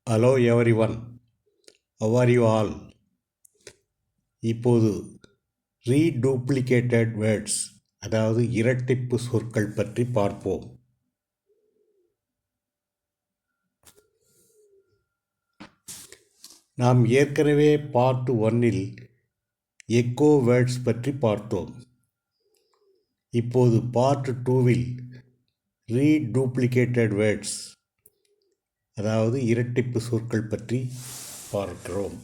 Hello everyone, how are you all? இப்போது ரீடூப்ளிகேட்டட் words, அதாவது இரட்டிப்பு சொற்கள் பற்றி பார்ப்போம். நாம் ஏற்கனவே பார்ட் 1-இல் எக்கோ வேர்ட்ஸ் பற்றி பார்த்தோம். இப்போது பார்ட் 2-வில் ரீடூப்ளிகேட்டட் வேர்ட்ஸ், அதாவது இரட்டிப்பு சொற்கள் பற்றி பார்க்கிறோம்.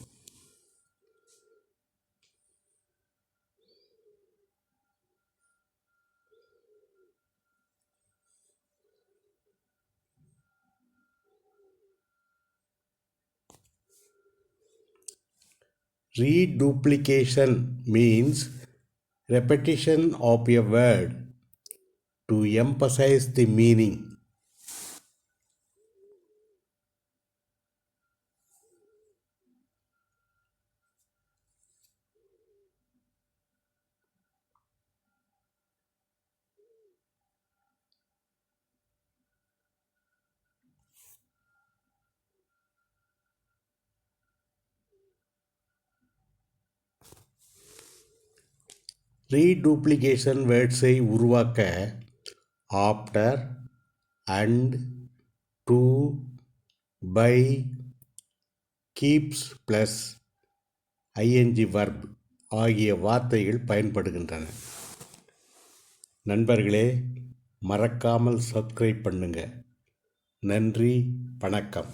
Reduplication means repetition of a word to emphasize the meaning. Reduplication வேர்ட்ஸை உருவாக்க after, and, to, by, keeps plus ING verb ஆகிய வார்த்தைகள் பயன்படுகின்றன. நண்பர்களே, மறக்காமல் சப்ஸ்கிரைப் பண்ணுங்க. நன்றி, வணக்கம்.